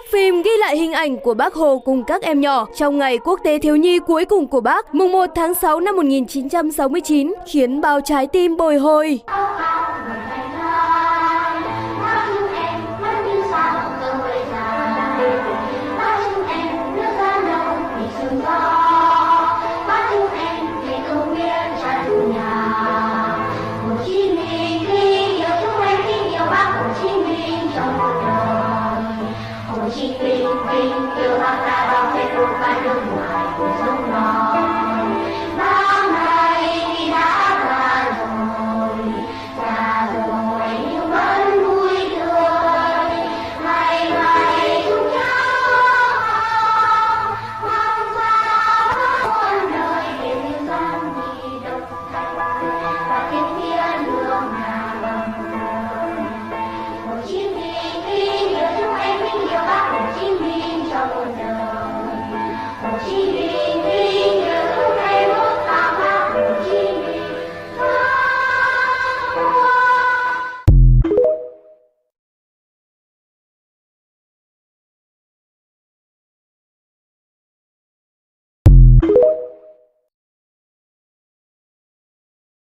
thước phim ghi lại hình ảnh của Bác Hồ cùng các em nhỏ trong ngày Quốc tế Thiếu nhi cuối cùng của Bác, mùng 1 tháng 6 năm 1969, khiến bao trái tim bồi hồi. Yêu ta bảo vệ cuộc đời nước ngoài của sông non.